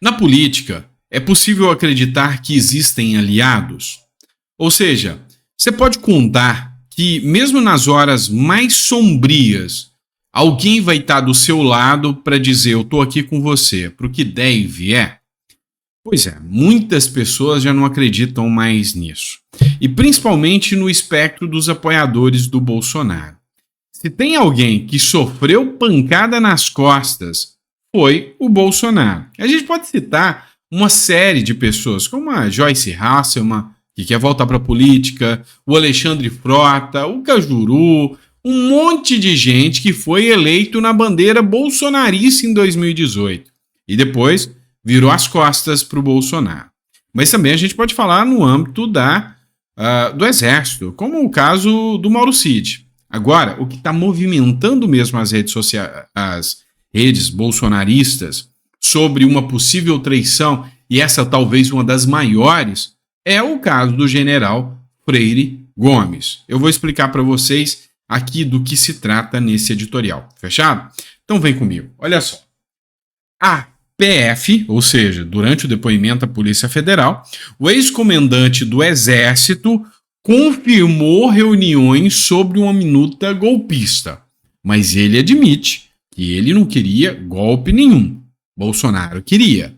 Na política, é possível acreditar que existem aliados? Ou seja, você pode contar que, mesmo nas horas mais sombrias, alguém vai estar do seu lado para dizer: eu estou aqui com você, para o que der e vier? Pois é, muitas pessoas já não acreditam mais nisso. E principalmente no espectro dos apoiadores do Bolsonaro. Se tem alguém que sofreu pancada nas costas, foi o Bolsonaro. A gente pode citar uma série de pessoas, como a Joyce Hasselman, que quer voltar para a política, o Alexandre Frota, o Cajuru, um monte de gente que foi eleito na bandeira bolsonarista em 2018 e depois virou as costas para o Bolsonaro. Mas também a gente pode falar no âmbito do Exército, como o caso do Mauro Cid. Agora, o que está movimentando mesmo as redes sociais, as redes bolsonaristas, sobre uma possível traição, e essa talvez uma das maiores, é o caso do general Freire Gomes. Eu vou explicar para vocês aqui do que se trata nesse editorial. Fechado? Então vem comigo. Olha só. A PF, ou seja, durante o depoimento à Polícia Federal, o ex-comandante do Exército confirmou reuniões sobre uma minuta golpista, mas ele admite que ele não queria golpe nenhum. Bolsonaro queria.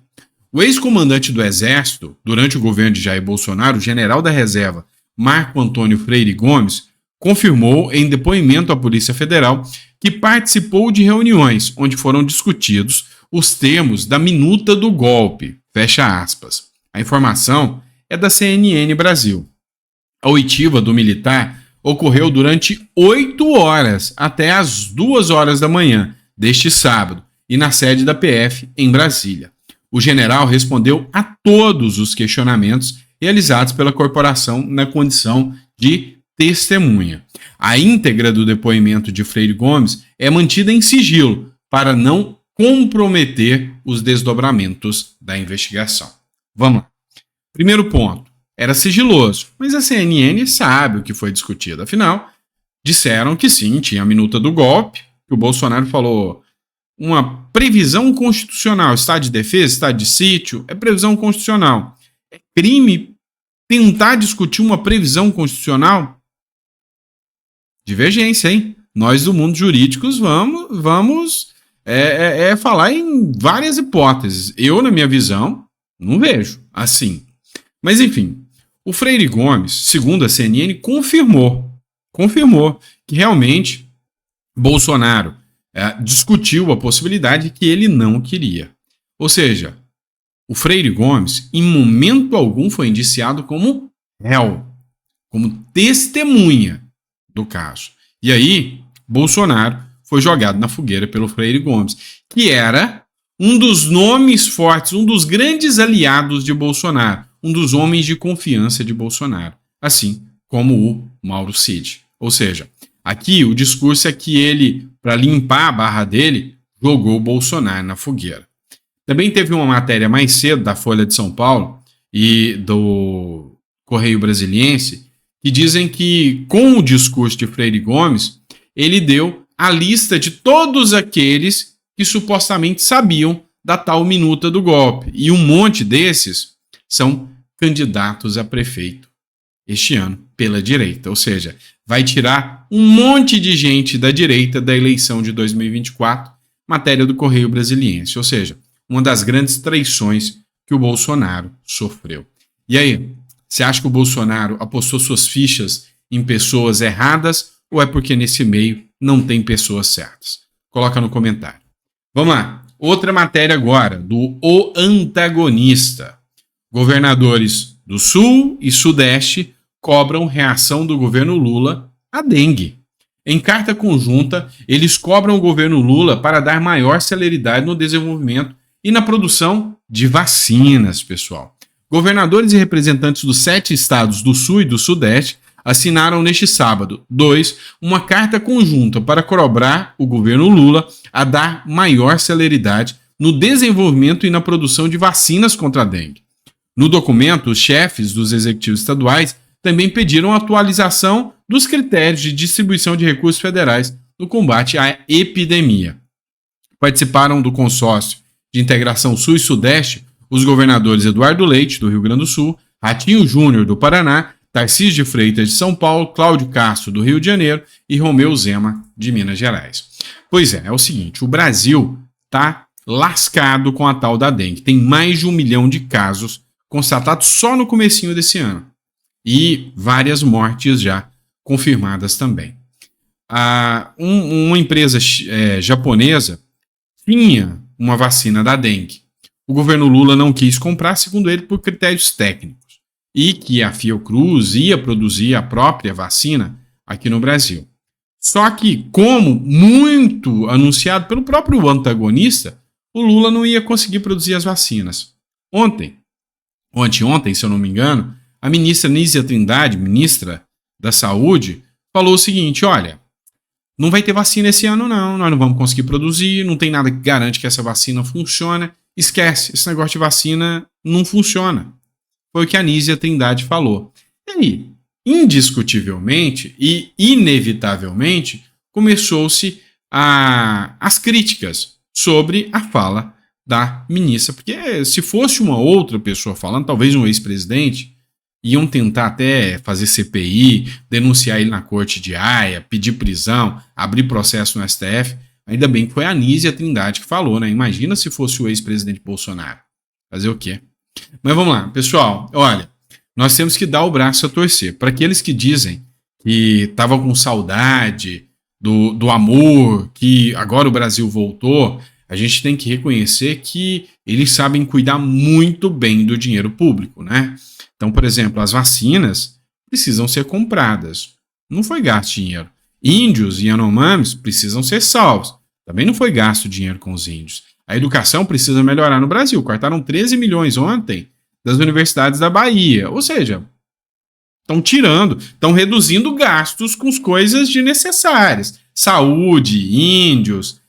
O ex-comandante do Exército, durante o governo de Jair Bolsonaro, o general da reserva Marco Antônio Freire Gomes, confirmou em depoimento à Polícia Federal que participou de reuniões onde foram discutidos os termos da minuta do golpe. Fecha aspas. A informação é da CNN Brasil. A oitiva do militar ocorreu durante 8 horas até as 2 horas da manhã deste sábado e na sede da PF em Brasília. O general respondeu a todos os questionamentos realizados pela corporação na condição de testemunha. A íntegra do depoimento de Freire Gomes é mantida em sigilo para não comprometer os desdobramentos da investigação. Vamos lá. Primeiro ponto. Era sigiloso, mas a CNN sabe o que foi discutido. Afinal, disseram que sim, tinha a minuta do golpe, que o Bolsonaro falou uma previsão constitucional, estado de defesa, estado de sítio, é previsão constitucional. É crime tentar discutir uma previsão constitucional? Divergência, hein? Nós do mundo jurídicos vamos falar em várias hipóteses. Eu, na minha visão, não vejo assim. Mas, enfim, o Freire Gomes, segundo a CNN, confirmou que realmente Bolsonaro discutiu a possibilidade que ele não queria. Ou seja, o Freire Gomes, em momento algum, foi indiciado como réu, como testemunha do caso. E aí, Bolsonaro foi jogado na fogueira pelo Freire Gomes, que era um dos nomes fortes, um dos grandes aliados de Bolsonaro, um dos homens de confiança de Bolsonaro, assim como o Mauro Cid. Ou seja, aqui o discurso é que ele, para limpar a barra dele, jogou o Bolsonaro na fogueira. Também teve uma matéria mais cedo da Folha de São Paulo e do Correio Brasiliense que dizem que, com o discurso de Freire Gomes, ele deu a lista de todos aqueles que supostamente sabiam da tal minuta do golpe. E um monte desses são candidatos a prefeito este ano pela direita. Ou seja, vai tirar um monte de gente da direita da eleição de 2024, matéria do Correio Brasiliense. Ou seja, uma das grandes traições que o Bolsonaro sofreu. E aí, você acha que o Bolsonaro apostou suas fichas em pessoas erradas ou é porque nesse meio não tem pessoas certas? Coloca no comentário. Vamos lá. Outra matéria agora, do O Antagonista. Governadores do Sul e Sudeste cobram reação do governo Lula à dengue. Em carta conjunta, eles cobram o governo Lula para dar maior celeridade no desenvolvimento e na produção de vacinas, pessoal. Governadores e representantes dos 7 estados do Sul e do Sudeste assinaram neste sábado, 2, uma carta conjunta para cobrar o governo Lula a dar maior celeridade no desenvolvimento e na produção de vacinas contra a dengue. No documento, os chefes dos executivos estaduais também pediram a atualização dos critérios de distribuição de recursos federais no combate à epidemia. Participaram do consórcio de integração Sul e Sudeste os governadores Eduardo Leite, do Rio Grande do Sul, Ratinho Júnior, do Paraná, Tarcísio de Freitas, de São Paulo, Cláudio Castro, do Rio de Janeiro e Romeu Zema, de Minas Gerais. Pois é o seguinte, o Brasil está lascado com a tal da dengue. Tem mais de 1 milhão de casos constatados só no comecinho desse ano. E várias mortes já confirmadas também. Uma empresa japonesa tinha uma vacina da dengue. O governo Lula não quis comprar, segundo ele, por critérios técnicos. E que a Fiocruz ia produzir a própria vacina aqui no Brasil. Só que, como muito anunciado pelo próprio antagonista, o Lula não ia conseguir produzir as vacinas. Ontem, se eu não me engano, a ministra Nízia Trindade, ministra da Saúde, falou o seguinte, olha, não vai ter vacina esse ano não, nós não vamos conseguir produzir, não tem nada que garante que essa vacina funcione, esquece, esse negócio de vacina não funciona. Foi o que a Nízia Trindade falou. E aí, indiscutivelmente e inevitavelmente, começou-se as críticas sobre a fala da ministra. Porque se fosse uma outra pessoa falando, talvez um ex-presidente, iam tentar até fazer CPI, denunciar ele na corte de Haia, pedir prisão, abrir processo no STF. Ainda bem que foi a Nízia Trindade que falou, né? Imagina se fosse o ex-presidente Bolsonaro. Fazer o quê? Mas vamos lá, pessoal. Olha, nós temos que dar o braço a torcer. Para aqueles que dizem que estavam com saudade do amor, que agora o Brasil voltou, a gente tem que reconhecer que eles sabem cuidar muito bem do dinheiro público, né? Então, por exemplo, as vacinas precisam ser compradas. Não foi gasto dinheiro. Índios e Yanomamis precisam ser salvos. Também não foi gasto dinheiro com os índios. A educação precisa melhorar no Brasil. Cortaram 13 milhões ontem das universidades da Bahia. Ou seja, estão reduzindo gastos com as coisas desnecessárias. Saúde, índios,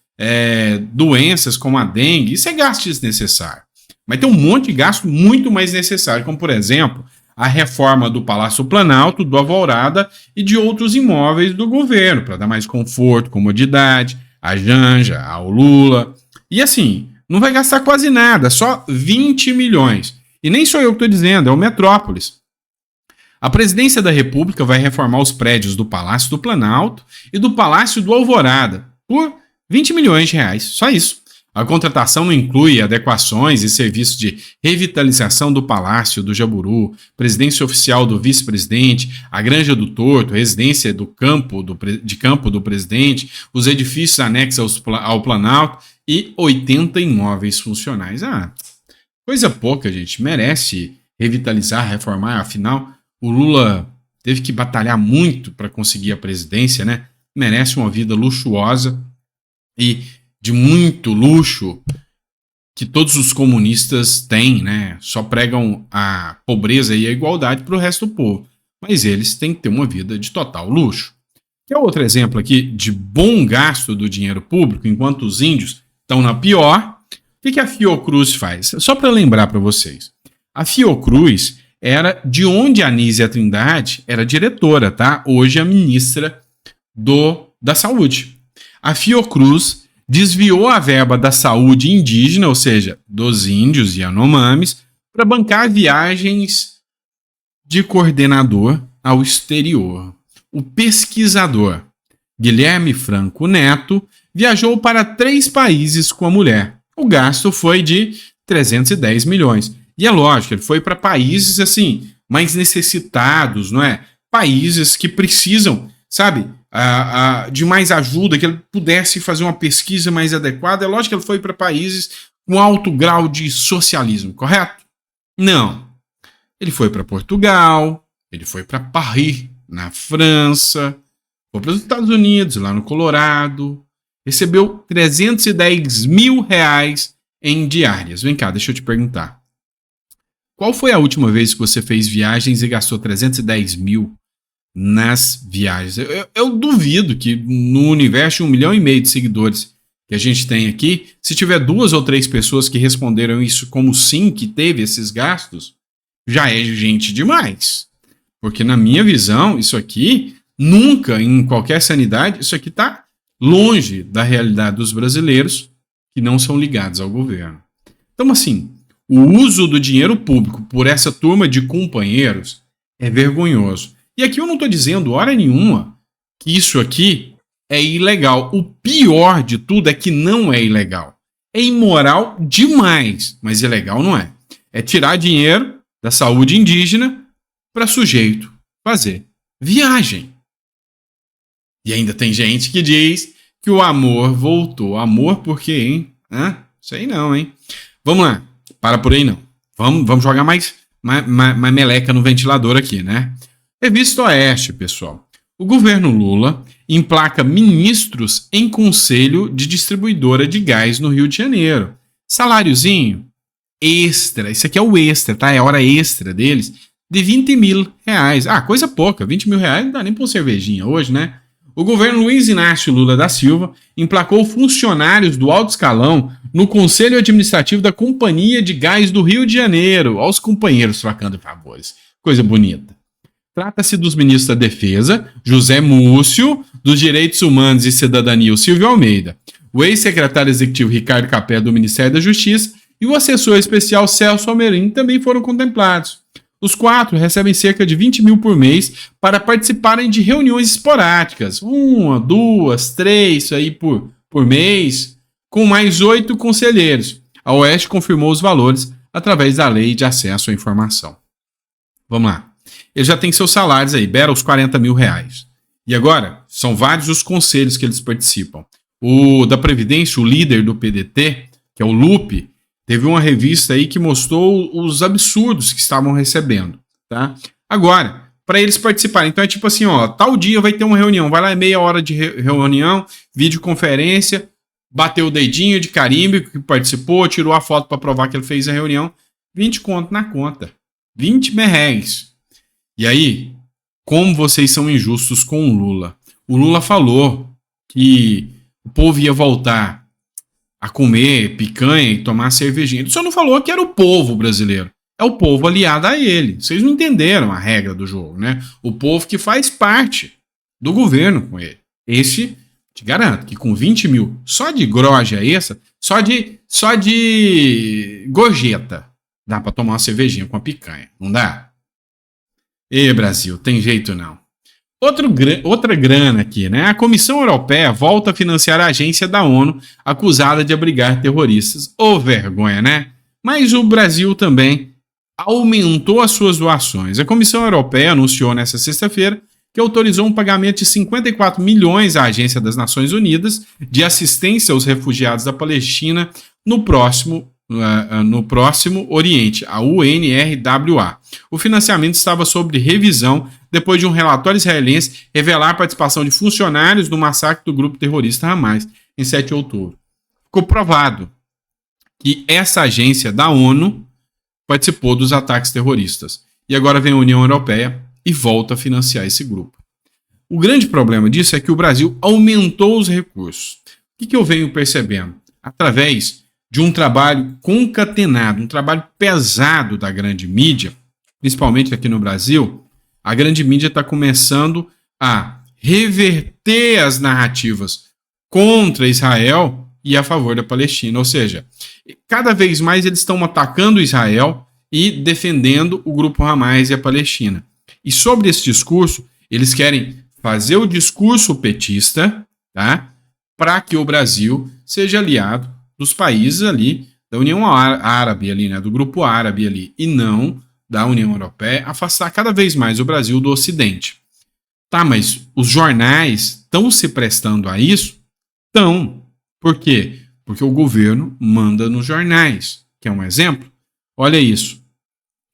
doenças como a dengue, isso é gasto desnecessário. Mas tem um monte de gasto muito mais necessário, como, por exemplo, a reforma do Palácio Planalto, do Alvorada e de outros imóveis do governo, para dar mais conforto, comodidade, a Janja, ao Lula. E assim, não vai gastar quase nada, só 20 milhões. E nem sou eu que estou dizendo, é o Metrópolis. A Presidência da República vai reformar os prédios do Palácio do Planalto e do Palácio do Alvorada por 20 milhões de reais, só isso. A contratação não inclui adequações e serviços de revitalização do Palácio do Jaburu, presidência oficial do vice-presidente, a Granja do Torto, residência de campo do presidente, os edifícios anexos ao Planalto e 80 imóveis funcionais. Coisa pouca, gente. Merece revitalizar, reformar. Afinal, o Lula teve que batalhar muito para conseguir a presidência, né? Merece uma vida luxuosa e de muito luxo que todos os comunistas têm, né? Só pregam a pobreza e a igualdade para o resto do povo. Mas eles têm que ter uma vida de total luxo. Que é outro exemplo aqui de bom gasto do dinheiro público, enquanto os índios estão na pior. O que a Fiocruz faz? Só para lembrar para vocês. A Fiocruz era de onde a Nízia Trindade era diretora, tá? Hoje é a ministra da Saúde. A Fiocruz desviou a verba da saúde indígena, ou seja, dos índios e Yanomamis, para bancar viagens de coordenador ao exterior. O pesquisador Guilherme Franco Neto viajou para 3 países com a mulher. O gasto foi de 310 milhões. E é lógico, ele foi para países assim mais necessitados, não é? Países que precisam, sabe, de mais ajuda, que ele pudesse fazer uma pesquisa mais adequada. É lógico que ele foi para países com alto grau de socialismo, correto? Não. Ele foi para Portugal, ele foi para Paris, na França, foi para os Estados Unidos, lá no Colorado, recebeu 310 mil reais em diárias. Vem cá, deixa eu te perguntar. Qual foi a última vez que você fez viagens e gastou 310 mil nas viagens? Eu duvido que no universo de 1,5 milhão de seguidores que a gente tem aqui, se tiver 2 ou 3 pessoas que responderam isso como sim, que teve esses gastos, já é gente demais. Porque na minha visão, isso aqui, nunca, em qualquer sanidade, isso aqui está longe da realidade dos brasileiros que não são ligados ao governo. Então, assim, o uso do dinheiro público por essa turma de companheiros é vergonhoso. E aqui eu não estou dizendo, hora nenhuma, que isso aqui é ilegal. O pior de tudo é que não é ilegal. É imoral demais, mas ilegal não é. É tirar dinheiro da saúde indígena para sujeito fazer viagem. E ainda tem gente que diz que o amor voltou. Amor por quê, hein? Sei não, hein? Vamos lá. Para por aí não. Vamos jogar mais meleca no ventilador aqui, né? Revista Oeste, pessoal. O governo Lula emplaca ministros em conselho de distribuidora de gás no Rio de Janeiro. Saláriozinho extra. Isso aqui é o extra, tá? É a hora extra deles. De 20 mil reais. Coisa pouca. 20 mil reais não dá nem pra uma cervejinha hoje, né? O governo Luiz Inácio Lula da Silva emplacou funcionários do alto escalão no Conselho Administrativo da Companhia de Gás do Rio de Janeiro. Olha os companheiros trocando favores. Coisa bonita. Trata-se dos ministros da Defesa, José Múcio, dos Direitos Humanos e Cidadania, o Silvio Almeida, o ex-secretário executivo Ricardo Capé, do Ministério da Justiça, e o assessor especial Celso Almerim também foram contemplados. Os 4 recebem cerca de 20 mil por mês para participarem de reuniões esporádicas, 1, 2, 3 aí por mês, com mais 8 conselheiros. A Oeste confirmou os valores através da Lei de Acesso à Informação. Vamos lá. Eles já têm seus salários aí, beira os 40 mil reais. E agora, são vários os conselhos que eles participam. O da Previdência, o líder do PDT, que é o Lupe, teve uma revista aí que mostrou os absurdos que estavam recebendo, tá? Agora, para eles participarem, então é tipo assim, tal dia vai ter uma reunião, vai lá, é meia hora de reunião, videoconferência, bateu o dedinho de carimbo que participou, tirou a foto para provar que ele fez a reunião, 20 conto na conta, 20 merréis. E aí, como vocês são injustos com o Lula? O Lula falou que o povo ia voltar a comer picanha e tomar cervejinha. Ele só não falou que era o povo brasileiro. É o povo aliado a ele. Vocês não entenderam a regra do jogo, né? O povo que faz parte do governo com ele. Esse, te garanto, que com 20 mil, só de groja essa, só de gorjeta, dá pra tomar uma cervejinha com a picanha. Não dá? Brasil, tem jeito não. Outra grana aqui, né? A Comissão Europeia volta a financiar a agência da ONU acusada de abrigar terroristas. Vergonha, né? Mas o Brasil também aumentou as suas doações. A Comissão Europeia anunciou nesta sexta-feira que autorizou um pagamento de 54 milhões à Agência das Nações Unidas de assistência aos refugiados da Palestina no próximo Oriente, a UNRWA. O financiamento estava sob revisão depois de um relatório israelense revelar a participação de funcionários no massacre do grupo terrorista Hamas em 7 de outubro. Ficou provado que essa agência da ONU participou dos ataques terroristas. E agora vem a União Europeia e volta a financiar esse grupo. O grande problema disso é que o Brasil aumentou os recursos. O que eu venho percebendo? Através de um trabalho concatenado, um trabalho pesado da grande mídia, principalmente aqui no Brasil, a grande mídia está começando a reverter as narrativas contra Israel e a favor da Palestina. Ou seja, cada vez mais eles estão atacando Israel e defendendo o grupo Hamas e a Palestina. E sobre esse discurso, eles querem fazer o discurso petista, tá? Para que o Brasil seja aliado dos países ali, da União Árabe ali, né? Do grupo árabe ali, e não da União Europeia, afastar cada vez mais o Brasil do Ocidente. Tá, mas os jornais estão se prestando a isso? Estão. Por quê? Porque o governo manda nos jornais. Quer um exemplo? Olha isso.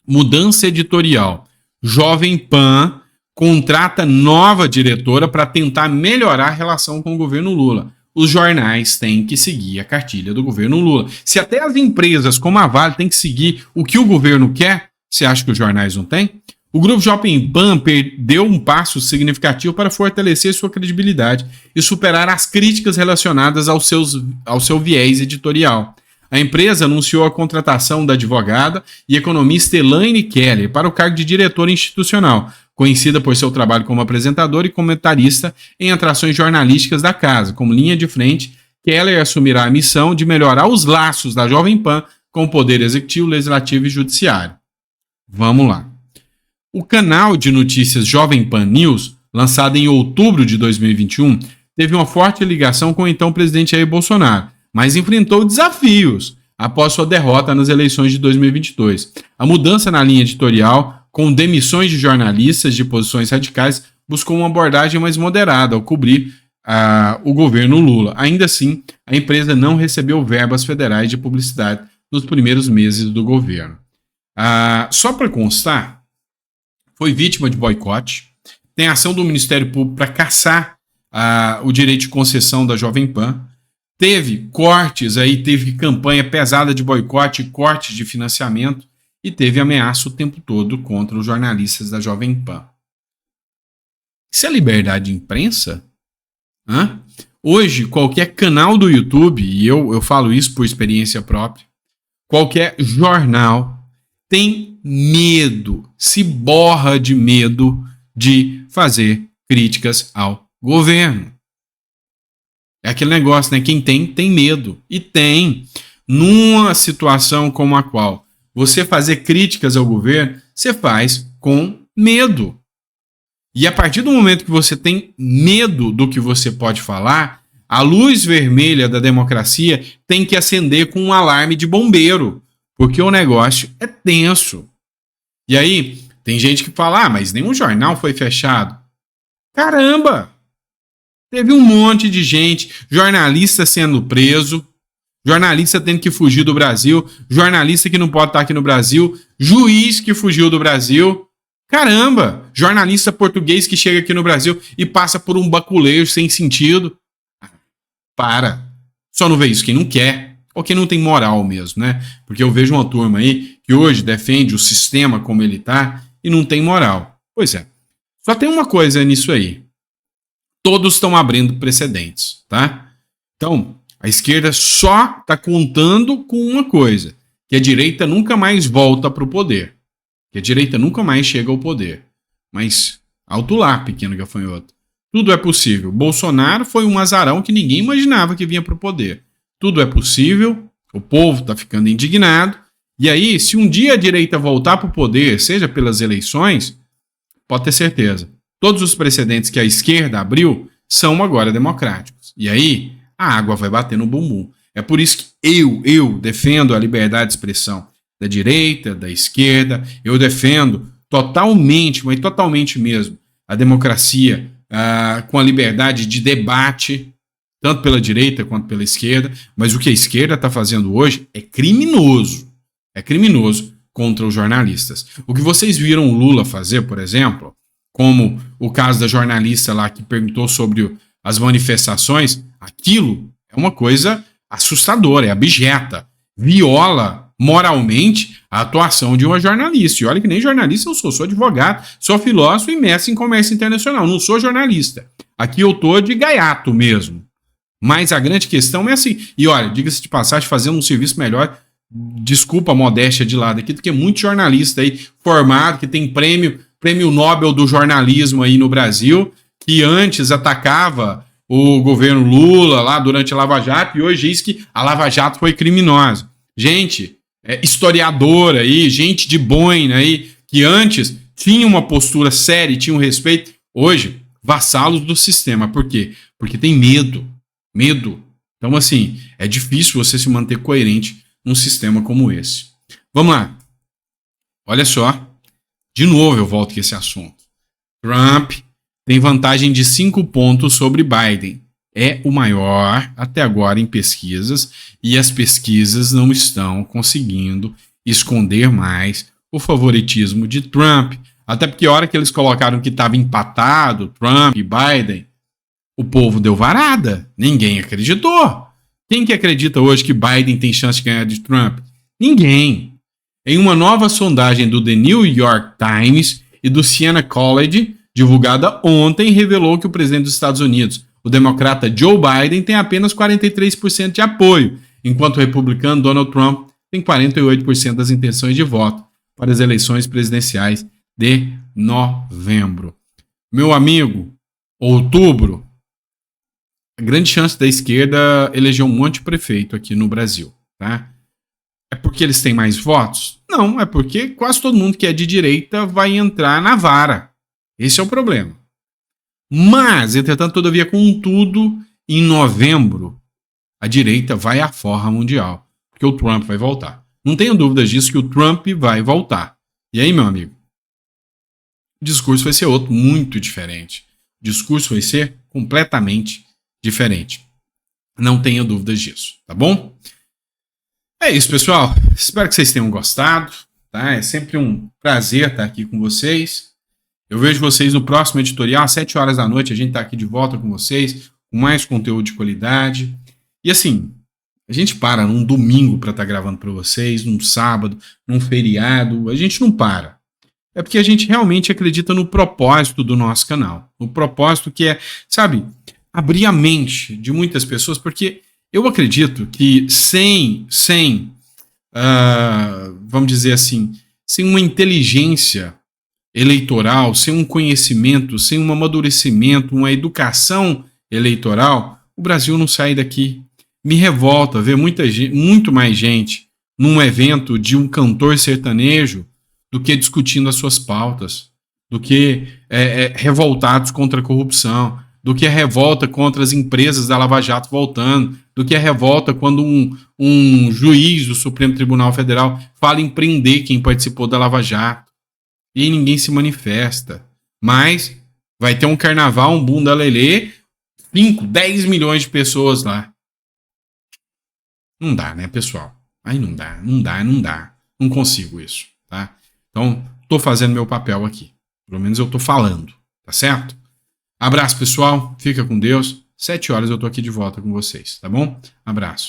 Mudança editorial. Jovem Pan contrata nova diretora para tentar melhorar a relação com o governo Lula. Os jornais têm que seguir a cartilha do governo Lula. Se até as empresas como a Vale têm que seguir o que o governo quer, você acha que os jornais não têm? O grupo Jovem Pan deu um passo significativo para fortalecer sua credibilidade e superar as críticas relacionadas ao seu viés editorial. A empresa anunciou a contratação da advogada e economista Elaine Keller para o cargo de diretora institucional, conhecida por seu trabalho como apresentadora e comentarista em atrações jornalísticas da casa. Como linha de frente, Keller assumirá a missão de melhorar os laços da Jovem Pan com o poder executivo, legislativo e judiciário. Vamos lá. O canal de notícias Jovem Pan News, lançado em outubro de 2021, teve uma forte ligação com o então presidente Jair Bolsonaro, mas enfrentou desafios após sua derrota nas eleições de 2022. A mudança na linha editorial, com demissões de jornalistas de posições radicais, buscou uma abordagem mais moderada ao cobrir o governo Lula. Ainda assim, a empresa não recebeu verbas federais de publicidade nos primeiros meses do governo. Só para constar, foi vítima de boicote, tem ação do Ministério Público para caçar o direito de concessão da Jovem Pan, teve cortes aí, teve campanha pesada de boicote, cortes de financiamento e teve ameaça o tempo todo contra os jornalistas da Jovem Pan. Isso é liberdade de imprensa? Hoje, qualquer canal do YouTube, e eu falo isso por experiência própria, qualquer jornal tem medo, se borra de medo de fazer críticas ao governo. É aquele negócio, né? Quem tem medo. E tem. Numa situação como a qual você fazer críticas ao governo, você faz com medo. E a partir do momento que você tem medo do que você pode falar, a luz vermelha da democracia tem que acender com um alarme de bombeiro, porque o negócio é tenso. E aí, tem gente que fala, mas nenhum jornal foi fechado. Caramba! Teve um monte de gente, jornalista sendo preso, jornalista tendo que fugir do Brasil, jornalista que não pode estar aqui no Brasil, juiz que fugiu do Brasil. Caramba! Jornalista português que chega aqui no Brasil e passa por um baculejo sem sentido. Para! Só não vê isso quem não quer, ou quem não tem moral mesmo, né? Porque eu vejo uma turma aí que hoje defende o sistema como ele tá e não tem moral. Pois é. Só tem uma coisa nisso aí. Todos estão abrindo precedentes, tá? Então, a esquerda só está contando com uma coisa, que a direita nunca mais volta para o poder. Que a direita nunca mais chega ao poder. Mas, alto lá, pequeno gafanhoto. Tudo é possível. Bolsonaro foi um azarão que ninguém imaginava que vinha para o poder. Tudo é possível, o povo está ficando indignado. E aí, se um dia a direita voltar para o poder, seja pelas eleições, pode ter certeza. Todos os precedentes que a esquerda abriu são agora democráticos. E aí, a água vai bater no bumbum. É por isso que eu defendo a liberdade de expressão da direita, da esquerda. Eu defendo totalmente, mas totalmente mesmo, a democracia com a liberdade de debate, tanto pela direita quanto pela esquerda. Mas o que a esquerda está fazendo hoje é criminoso. É criminoso contra os jornalistas. O que vocês viram o Lula fazer, por exemplo, como o caso da jornalista lá que perguntou sobre as manifestações, aquilo é uma coisa assustadora, é abjeta, viola moralmente a atuação de uma jornalista. E olha que nem jornalista eu sou advogado, sou filósofo e mestre em comércio internacional, não sou jornalista. Aqui eu tô de gaiato mesmo. Mas a grande questão é assim, e olha, diga-se de passagem, fazendo um serviço melhor, desculpa a modéstia de lado aqui, porque muito jornalista aí formado, que tem prêmio Nobel do jornalismo aí no Brasil, que antes atacava o governo Lula lá durante a Lava Jato e hoje diz que a Lava Jato foi criminosa. Gente, historiadora aí, gente de boina aí, que antes tinha uma postura séria e tinha um respeito, hoje, vassalos do sistema. Por quê? Porque tem medo. Medo. Então, assim, é difícil você se manter coerente num sistema como esse. Vamos lá. Olha só. De novo eu volto com esse assunto. Trump tem vantagem de 5 pontos sobre Biden. É o maior até agora em pesquisas e as pesquisas não estão conseguindo esconder mais o favoritismo de Trump. Até porque a hora que eles colocaram que estava empatado, Trump e Biden, o povo deu varada. Ninguém acreditou. Quem que acredita hoje que Biden tem chance de ganhar de Trump? Ninguém. Em uma nova sondagem do The New York Times e do Siena College, divulgada ontem, revelou que o presidente dos Estados Unidos, o democrata Joe Biden, tem apenas 43% de apoio, enquanto o republicano Donald Trump tem 48% das intenções de voto para as eleições presidenciais de novembro. Meu amigo, outubro, a grande chance da esquerda eleger um monte de prefeito aqui no Brasil, tá? É porque eles têm mais votos? Não, é porque quase todo mundo que é de direita vai entrar na vara. Esse é o problema. Mas, entretanto, todavia, contudo, em novembro, a direita vai à forra mundial. Porque o Trump vai voltar. Não tenho dúvidas disso que o Trump vai voltar. E aí, meu amigo? O discurso vai ser outro, muito diferente. O discurso vai ser completamente diferente. Não tenho dúvidas disso, tá bom? É isso, pessoal. Espero que vocês tenham gostado. Tá? É sempre um prazer estar aqui com vocês. Eu vejo vocês no próximo editorial, às 7 horas da noite. A gente está aqui de volta com vocês, com mais conteúdo de qualidade. E assim, a gente para num domingo para estar gravando para vocês, num sábado, num feriado. A gente não para. É porque a gente realmente acredita no propósito do nosso canal. No propósito que é, sabe, abrir a mente de muitas pessoas, porque eu acredito que vamos dizer assim, sem uma inteligência eleitoral, sem um conhecimento, sem um amadurecimento, uma educação eleitoral, o Brasil não sai daqui. Me revolta ver muito mais gente num evento de um cantor sertanejo do que discutindo as suas pautas, do que revoltados contra a corrupção, do que a revolta contra as empresas da Lava Jato voltando, do que a revolta quando um juiz do Supremo Tribunal Federal fala em prender quem participou da Lava Jato. E aí ninguém se manifesta. Mas vai ter um carnaval, um bunda lelê, 5, 10 milhões de pessoas lá. Não dá, né, pessoal? Aí não dá. Não consigo isso, tá? Então, tô fazendo meu papel aqui. Pelo menos eu tô falando, tá certo? Abraço, pessoal. Fica com Deus. 7 horas eu tô aqui de volta com vocês, tá bom? Abraço.